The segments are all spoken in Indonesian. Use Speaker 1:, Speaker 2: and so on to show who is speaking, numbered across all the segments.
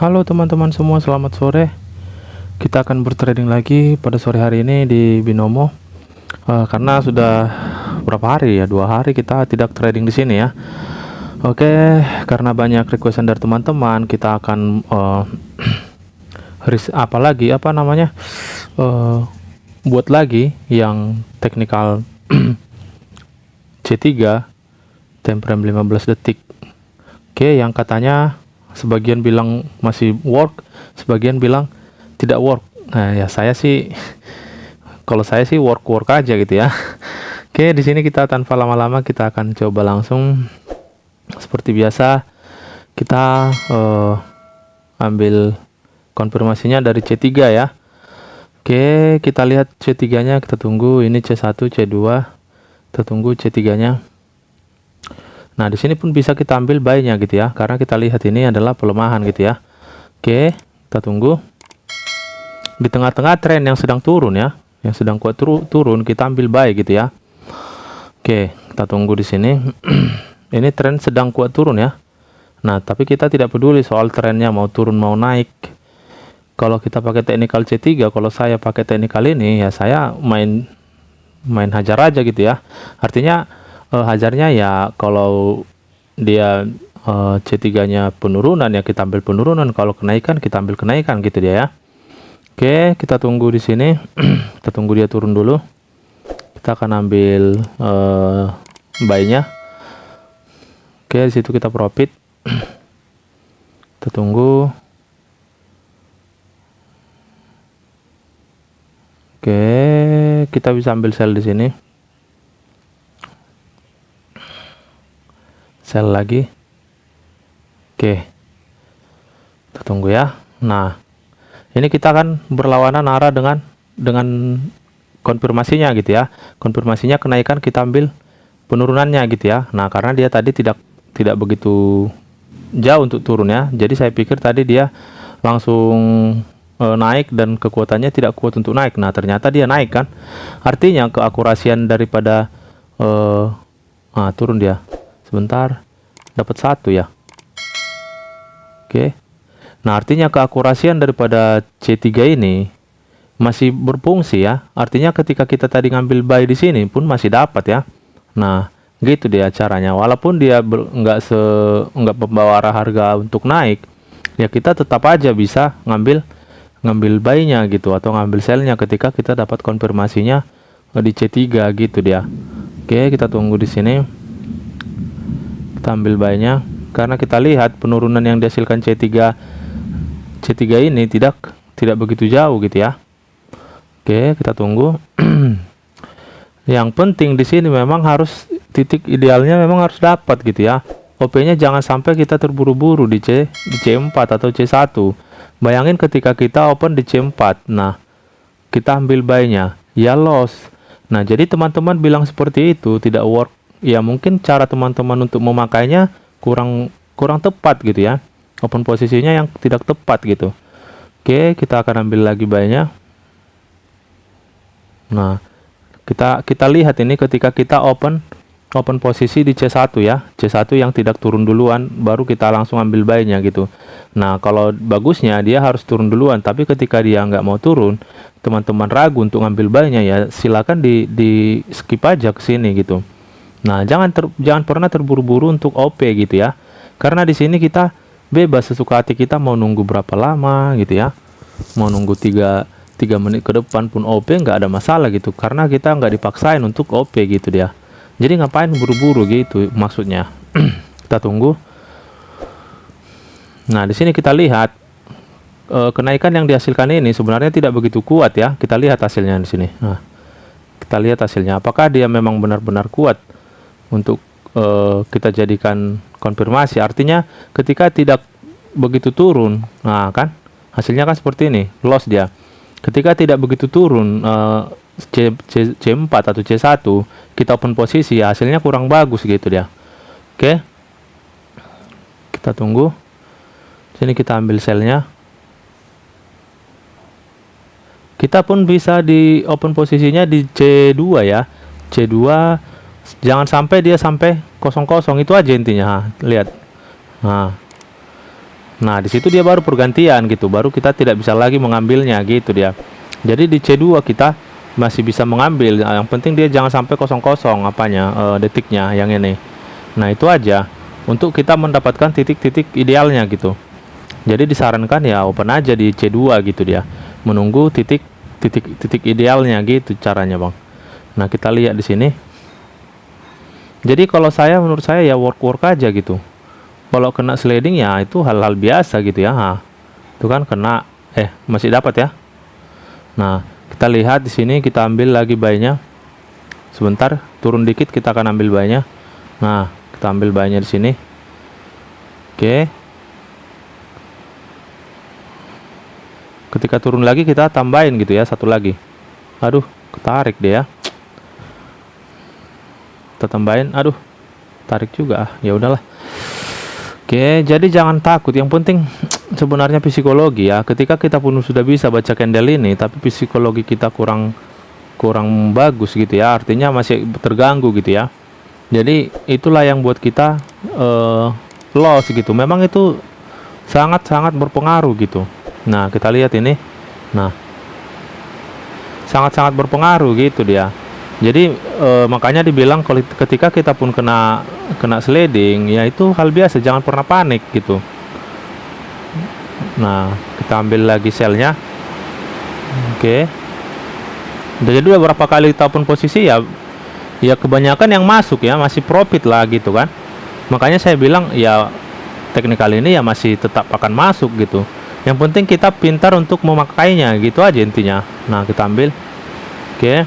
Speaker 1: Halo teman-teman semua, selamat sore. Kita akan bertrading lagi pada sore hari ini di Binomo. Karena sudah berapa hari ya, 2 hari kita tidak trading di sini ya. Oke, karena banyak requestan dari teman-teman, kita akan buat lagi yang teknikal C3 time frame 15 detik. Oke, yang katanya sebagian bilang masih work, sebagian bilang tidak work. Nah, ya kalau saya sih work aja gitu ya. Oke, di sini kita tanpa lama-lama kita akan coba langsung seperti biasa. Kita ambil konfirmasinya dari C3 ya. Oke, kita lihat C3-nya, kita tunggu ini C1, C2. Kita tunggu C3-nya. Nah, di sini pun bisa kita ambil buy-nya gitu ya, karena kita lihat ini adalah pelemahan gitu ya. Oke, kita tunggu. Di tengah-tengah tren yang sedang turun ya, yang sedang kuat turun, kita ambil buy gitu ya. Oke, kita tunggu di sini. Ini tren sedang kuat turun ya. Nah, tapi kita tidak peduli soal trennya mau turun mau naik. Kalau kita pakai teknikal C3, kalau saya pakai teknikal ini ya saya main hajar aja gitu ya. Artinya hajarnya ya kalau dia C3-nya penurunan ya kita ambil penurunan, kalau kenaikan kita ambil kenaikan gitu dia ya. Oke, kita tunggu di sini. Kita tunggu dia turun dulu. Kita akan ambil buy-nya. Oke, di situ kita profit. Kita tunggu. Oke, kita bisa ambil sell di sini. Sell lagi. Oke. Kita tunggu ya. Nah, ini kita akan berlawanan arah dengan konfirmasinya gitu ya. Konfirmasinya kenaikan, kita ambil penurunannya gitu ya. Nah, karena dia tadi tidak begitu jauh untuk turun ya. Jadi saya pikir tadi dia langsung naik dan kekuatannya tidak kuat untuk naik. Nah, ternyata dia naik kan. Artinya keakurasian daripada turun dia. Sebentar, dapat 1 ya. Oke. Nah, artinya keakurasian daripada C3 ini masih berfungsi ya. Artinya ketika kita tadi ngambil buy di sini pun masih dapat ya. Nah, gitu dia caranya. Walaupun dia nggak membawa arah harga untuk naik, ya kita tetap aja bisa ngambil buy-nya gitu atau ngambil sell-nya ketika kita dapat konfirmasinya di C3 gitu dia. Oke, kita tunggu di sini. Kita ambil buy-nya karena kita lihat penurunan yang dihasilkan C3 ini tidak begitu jauh gitu ya. Oke, kita tunggu. Yang penting di sini memang harus titik idealnya memang harus dapat gitu ya. OP-nya jangan sampai kita terburu-buru di C4 atau C1. Bayangin ketika kita open di C4, nah kita ambil buy-nya, ya loss. Nah, jadi teman-teman bilang seperti itu tidak work. Ya mungkin cara teman-teman untuk memakainya kurang tepat gitu ya. Open posisinya yang tidak tepat gitu. Oke, kita akan ambil lagi buy-nya. Nah, kita lihat ini ketika kita open posisi di C1 ya. C1 yang tidak turun duluan, baru kita langsung ambil buy-nya gitu. Nah, kalau bagusnya dia harus turun duluan, tapi ketika dia nggak mau turun, teman-teman ragu untuk ngambil buy-nya ya silakan di skip aja ke sini gitu. Nah, jangan pernah terburu-buru untuk OP gitu ya. Karena di sini kita bebas sesuka hati kita mau nunggu berapa lama gitu ya. Mau nunggu 3 menit ke depan pun OP nggak ada masalah gitu, karena kita nggak dipaksain untuk OP gitu dia. Jadi ngapain buru-buru gitu maksudnya. Kita tunggu. Nah, di sini kita lihat kenaikan yang dihasilkan ini sebenarnya tidak begitu kuat ya. Kita lihat hasilnya di sini. Nah, kita lihat hasilnya apakah dia memang benar-benar kuat untuk kita jadikan konfirmasi. Artinya ketika tidak begitu turun, nah kan hasilnya kan seperti ini, loss dia. Ketika tidak begitu turun C4 atau C1, kita open posisi, hasilnya kurang bagus gitu dia. Oke, kita tunggu. Sini kita ambil sell-nya. Kita pun bisa di open posisinya di C2 ya. C2 jangan sampai dia sampai kosong itu aja intinya. Lihat. Nah, di situ dia baru pergantian gitu, baru kita tidak bisa lagi mengambilnya gitu dia. Jadi di C2 kita masih bisa mengambil. Nah, yang penting dia jangan sampai kosong-kosong detiknya yang ini. Nah, itu aja untuk kita mendapatkan titik-titik idealnya gitu. Jadi disarankan ya open aja di C2 gitu dia. Menunggu titik idealnya gitu caranya, Bang. Nah, kita lihat di sini. Jadi kalau menurut saya ya work aja gitu. Kalau kena sliding ya itu hal-hal biasa gitu ya. Nah, itu kan kena masih dapat ya. Nah, kita lihat di sini, kita ambil lagi buy-nya. Sebentar, turun dikit kita akan ambil buy-nya. Nah, kita ambil buy-nya di sini. Oke. Ketika turun lagi kita tambahin gitu ya, satu lagi. Aduh, ketarik dia. Kita tambahin, aduh. Tarik juga. Ya udahlah. Oke, jadi jangan takut. Yang penting sebenarnya psikologi ya. Ketika kita pun sudah bisa baca candle ini, tapi psikologi kita kurang bagus gitu ya. Artinya masih terganggu gitu ya. Jadi itulah yang buat kita loss gitu. Memang itu sangat-sangat berpengaruh gitu. Nah, kita lihat ini. Nah, sangat-sangat berpengaruh gitu dia. Jadi makanya dibilang ketika kita pun kena sliding ya itu hal biasa, jangan pernah panik gitu. Nah, kita ambil lagi sell-nya. Oke. Jadi beberapa kali kita pun posisi ya kebanyakan yang masuk ya masih profit lah gitu kan. Makanya saya bilang ya teknikal ini ya masih tetap akan masuk gitu. Yang penting kita pintar untuk memakainya gitu aja intinya. Nah, kita ambil. Oke.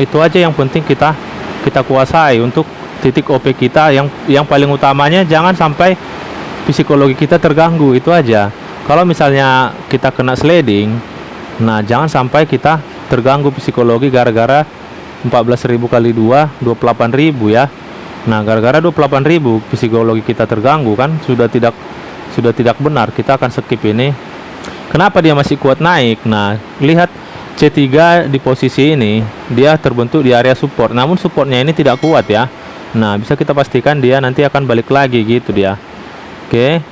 Speaker 1: Itu aja yang penting kita kuasai untuk titik OP kita. Yang paling utamanya jangan sampai psikologi kita terganggu, itu aja. Kalau misalnya kita kena sliding, nah jangan sampai kita terganggu psikologi gara-gara 14.000 kali 2 28.000 ya. Nah, gara-gara 28.000 psikologi kita terganggu kan sudah tidak benar. Kita akan skip ini. Kenapa dia masih kuat naik? Nah, lihat C3 di posisi ini, dia terbentuk di area support. Namun supportnya ini tidak kuat ya. Nah, bisa kita pastikan dia nanti akan balik lagi gitu dia. Oke.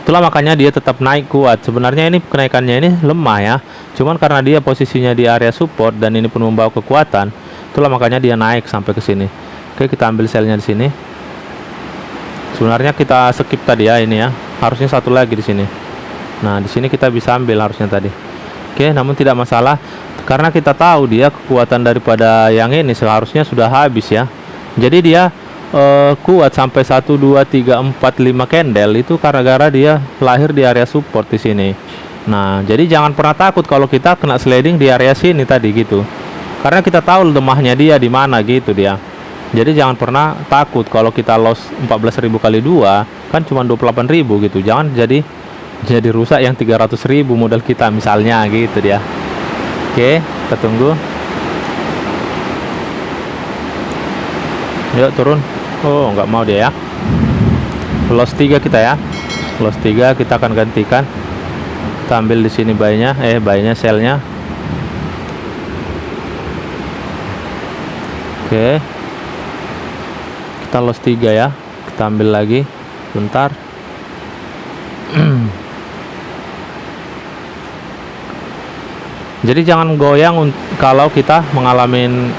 Speaker 1: Itulah makanya dia tetap naik kuat. Sebenarnya ini kenaikannya ini lemah ya. Cuman karena dia posisinya di area support dan ini pun membawa kekuatan, itulah makanya dia naik sampai ke sini. Oke, kita ambil sell-nya di sini. Sebenarnya kita skip tadi ya ini ya. Harusnya satu lagi di sini. Nah, di sini kita bisa ambil harusnya tadi. Oke, namun tidak masalah karena kita tahu dia kekuatan daripada yang ini seharusnya sudah habis ya. Jadi dia kuat sampai 1 2 3 4 5 candle itu gara-gara dia lahir di area support di sini. Nah, jadi jangan pernah takut kalau kita kena sliding di area sini tadi gitu. Karena kita tahu lemahnya dia di mana gitu dia. Jadi jangan pernah takut kalau kita loss 14.000 kali 2 kan cuma 28.000 gitu. Jangan jadi rusak yang 300.000 modal kita misalnya gitu dia. Oke, kita tunggu. Yuk turun. Oh, nggak mau dia ya. Loss 3 kita ya. Loss 3 kita akan gantikan. Kita ambil di sini buy-nya, sell-nya. Oke. Kita loss 3 ya. Kita ambil lagi. Bentar. Jadi jangan goyang kalau kita mengalami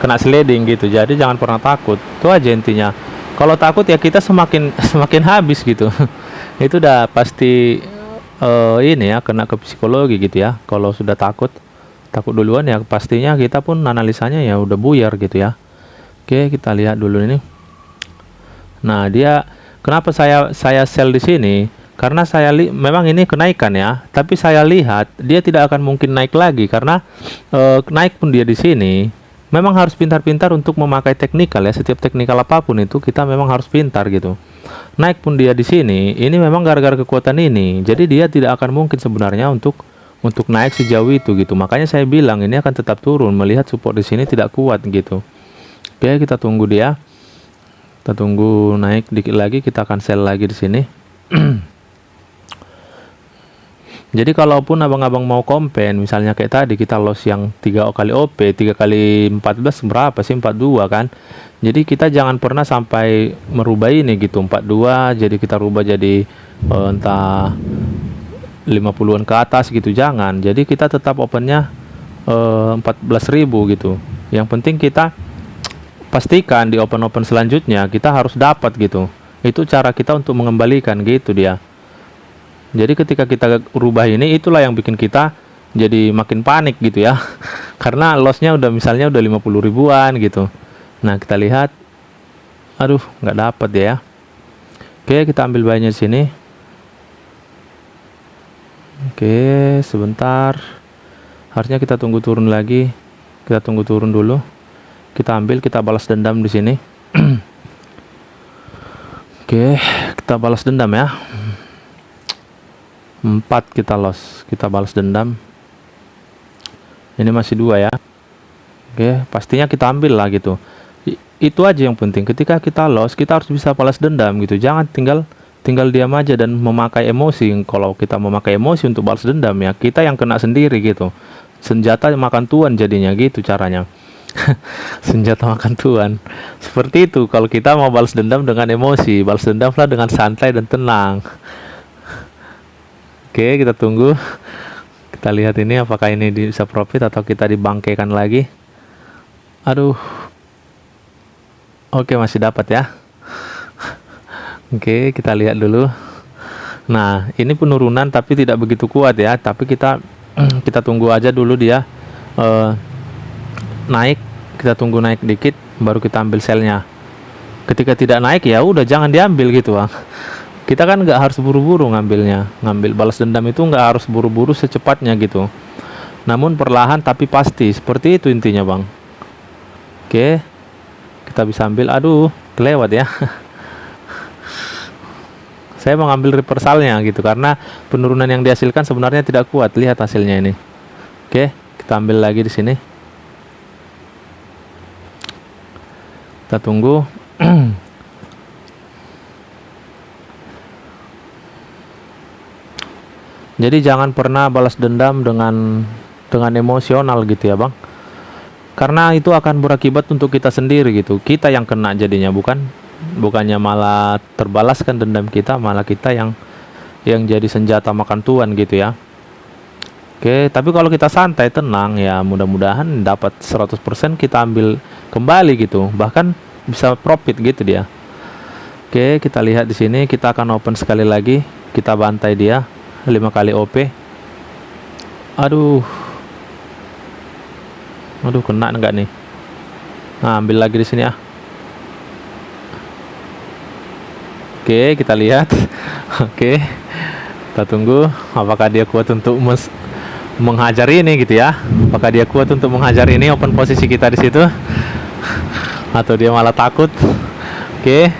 Speaker 1: kena sliding gitu. Jadi jangan pernah takut. Itu aja intinya. Kalau takut ya kita semakin habis gitu. Itu udah pasti ini ya kena ke psikologi gitu ya. Kalau sudah takut duluan ya pastinya kita pun analisanya ya udah buyar gitu ya. Oke, kita lihat dulu ini. Nah, dia kenapa saya sell di sini? Karena memang ini kenaikan ya, tapi saya lihat dia tidak akan mungkin naik lagi karena naik pun dia di sini. Memang harus pintar-pintar untuk memakai teknikal ya. Setiap teknikal apapun itu kita memang harus pintar gitu. Naik pun dia di sini, ini memang gara-gara kekuatan ini. Jadi dia tidak akan mungkin sebenarnya untuk naik sejauh itu gitu. Makanya saya bilang ini akan tetap turun melihat support di sini tidak kuat gitu. Oke, kita tunggu dia. Kita tunggu naik dikit lagi, kita akan sell lagi di sini. Jadi kalaupun abang-abang mau kompen, misalnya kayak tadi kita loss yang 3 kali OP, 3 kali 14 berapa sih? 42 kan. Jadi kita jangan pernah sampai merubah ini gitu, 42 jadi kita rubah jadi entah 50-an ke atas gitu, jangan. Jadi kita tetap opennya 14.000 gitu. Yang penting kita pastikan di open selanjutnya kita harus dapat gitu. Itu cara kita untuk mengembalikan gitu dia. Jadi ketika kita rubah ini, itulah yang bikin kita jadi makin panik gitu ya. Karena lossnya udah misalnya udah 50 ribuan gitu. Nah kita lihat, aduh nggak dapat ya. Oke, kita ambil buy-nya di sini. Oke, sebentar. Harusnya kita tunggu turun lagi. Kita tunggu turun dulu. Kita ambil, kita balas dendam di sini. Oke, kita balas dendam ya. 4 kita loss, kita balas dendam. Ini masih 2 ya. Oke, pastinya kita ambil lah gitu. Itu aja yang penting. Ketika kita loss, kita harus bisa balas dendam gitu. Jangan tinggal diam aja dan memakai emosi. Kalau kita memakai emosi untuk balas dendam ya, kita yang kena sendiri gitu. Senjata makan tuan jadinya gitu caranya. Senjata makan tuan. Seperti itu kalau kita mau balas dendam dengan emosi. Balas dendamlah dengan santai dan tenang. Oke, kita tunggu. Kita lihat ini apakah ini bisa profit atau kita dibangkaikan lagi. Aduh. Oke, masih dapat ya. Oke, kita lihat dulu. Nah, ini penurunan tapi tidak begitu kuat ya. Tapi kita tunggu aja dulu dia naik. Kita tunggu naik dikit, baru kita ambil sellnya. Ketika tidak naik ya udah jangan diambil gitu bang. Kita kan nggak harus buru-buru ngambil balas dendam itu nggak harus buru-buru secepatnya gitu. Namun perlahan tapi pasti, seperti itu intinya bang. Oke, kita bisa ambil. Aduh, kelewat ya. Saya mau ngambil reversalnya gitu karena penurunan yang dihasilkan sebenarnya tidak kuat. Lihat hasilnya ini. Oke, kita ambil lagi di sini. Kita tunggu. Jadi jangan pernah balas dendam dengan emosional gitu ya bang. Karena itu akan berakibat untuk kita sendiri gitu. Kita yang kena jadinya, bukannya malah terbalaskan dendam kita, malah kita yang jadi senjata makan tuan gitu ya. Oke, tapi kalau kita santai tenang ya mudah-mudahan dapat 100% kita ambil kembali gitu. Bahkan bisa profit gitu dia. Oke, kita lihat di sini kita akan open sekali lagi. Kita bantai dia 5 kali OP. Aduh, kena enggak nih? Nah, ambil lagi di sini ya. Oke, kita lihat. Oke, kita tunggu apakah dia kuat untuk menghajar ini gitu ya. Apakah dia kuat untuk menghajar ini open posisi kita di situ? Atau dia malah takut? Oke.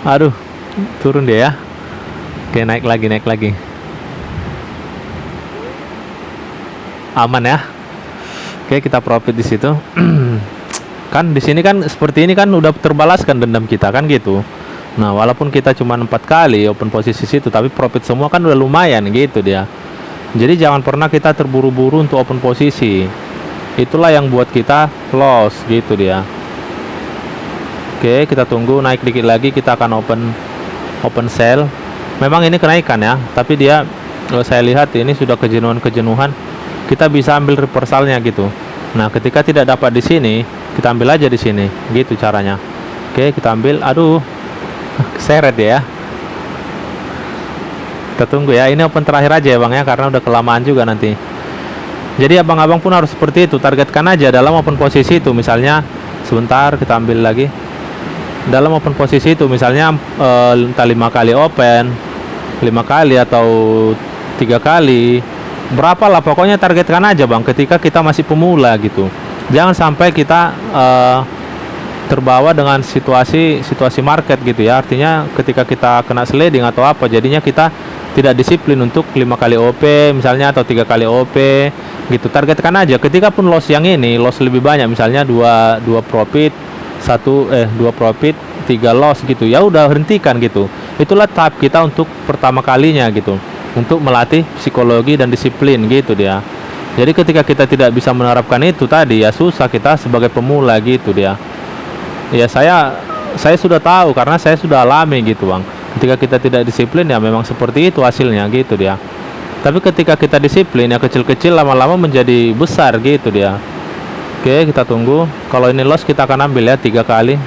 Speaker 1: Aduh, turun dia ya. Oke, naik lagi. Aman ya. Oke, kita profit di situ. Kan di sini kan seperti ini kan udah terbalaskan dendam kita kan gitu. Nah, walaupun kita cuma 4 kali open posisi situ, tapi profit semua kan udah lumayan gitu dia. Jadi jangan pernah kita terburu-buru untuk open posisi. Itulah yang buat kita loss gitu dia. Oke, kita tunggu naik dikit lagi, kita akan open sell. Memang ini kenaikan ya, tapi dia kalau saya lihat ini sudah kejenuhan. Kita bisa ambil reversalnya gitu. Nah, ketika tidak dapat di sini, kita ambil aja di sini. Gitu caranya. Oke, kita ambil. Aduh, seret ya. Kita tunggu ya. Ini open terakhir aja ya bang ya, karena udah kelamaan juga nanti. Jadi abang-abang pun harus seperti itu. Targetkan aja dalam open posisi itu. Misalnya sebentar kita ambil lagi. Dalam open posisi itu misalnya entah 5 kali open, 5 kali atau 3 kali, berapa lah pokoknya targetkan aja bang ketika kita masih pemula gitu. Jangan sampai kita terbawa dengan situasi market gitu ya. Artinya ketika kita kena sliding atau apa, jadinya kita tidak disiplin untuk 5 kali OP misalnya atau 3 kali OP gitu. Targetkan aja ketika pun loss yang ini, loss lebih banyak misalnya 2 profit, 2 profit 3 loss gitu, ya udah hentikan gitu. Itulah tahap kita untuk pertama kalinya gitu, untuk melatih psikologi dan disiplin gitu dia. Jadi ketika kita tidak bisa menerapkan itu tadi ya susah, kita sebagai pemula gitu dia. Ya saya sudah tahu karena saya sudah alami gitu bang. Ketika kita tidak disiplin ya memang seperti itu hasilnya gitu dia. Tapi ketika kita disiplin ya kecil-kecil lama-lama menjadi besar gitu dia. Oke, kita tunggu. Kalau ini loss kita akan ambil ya 3 kali.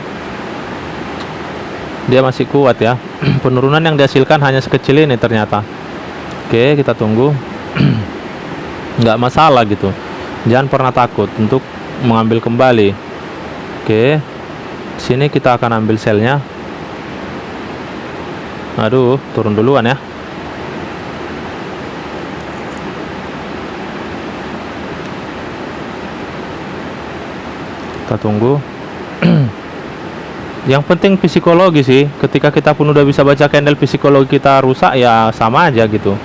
Speaker 1: Dia masih kuat ya. Penurunan yang dihasilkan hanya sekecil ini ternyata. Oke, kita tunggu. Nggak masalah gitu, jangan pernah takut untuk mengambil kembali. Oke, sini kita akan ambil selnya. Aduh, turun duluan ya. Kita tunggu. Yang penting psikologi sih. Ketika kita pun udah bisa baca candle, psikologi kita rusak ya sama aja gitu.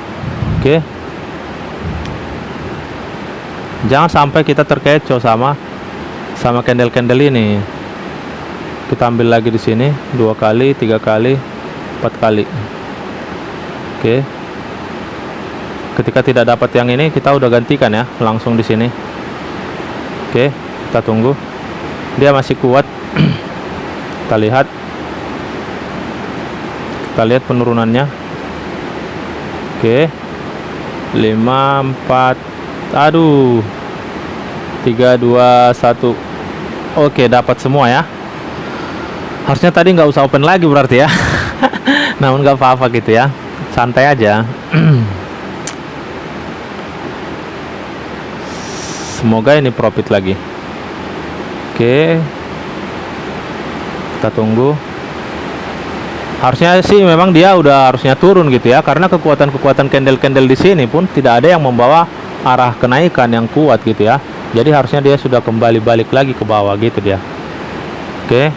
Speaker 1: Oke, jangan sampai kita terkecoh sama candle-candle ini. Kita ambil lagi di sini 2 kali, 3 kali, 4 kali. Oke. Ketika tidak dapat yang ini, kita udah gantikan ya, langsung di sini. Oke, kita tunggu. Dia masih kuat. Kita lihat penurunannya. Oke. 5, 4. Aduh, 3, 2, 1. Oke, dapat semua ya. Harusnya tadi nggak usah open lagi berarti ya. Namun nggak apa-apa gitu ya, santai aja. Semoga ini profit lagi. Oke, kita tunggu. Harusnya sih memang dia udah harusnya turun gitu ya, karena kekuatan candle-candle di sini pun tidak ada yang membawa arah kenaikan yang kuat gitu ya. Jadi harusnya dia sudah kembali balik lagi ke bawah gitu dia. Oke,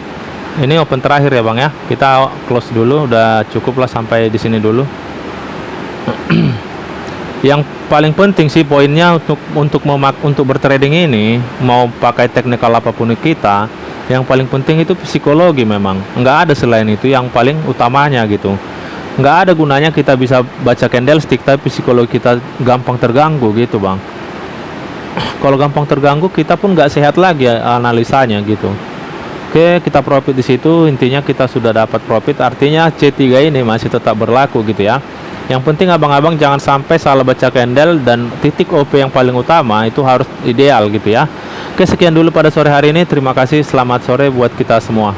Speaker 1: ini open terakhir ya bang ya. Kita close dulu, udah cukup lah sampai di sini dulu. Yang paling penting sih poinnya untuk bertrading ini, mau pakai teknikal apapun kita, yang paling penting itu psikologi memang. Nggak ada selain itu yang paling utamanya gitu. Nggak ada gunanya kita bisa baca candlestick tapi psikologi kita gampang terganggu gitu bang. Kalau gampang terganggu kita pun nggak sehat lagi ya, analisanya gitu. Oke, kita profit di situ. Intinya kita sudah dapat profit, artinya C3 ini masih tetap berlaku gitu ya. Yang penting abang-abang jangan sampai salah baca candle, dan titik OP yang paling utama itu harus ideal gitu ya. Oke, sekian dulu pada sore hari ini. Terima kasih, selamat sore buat kita semua.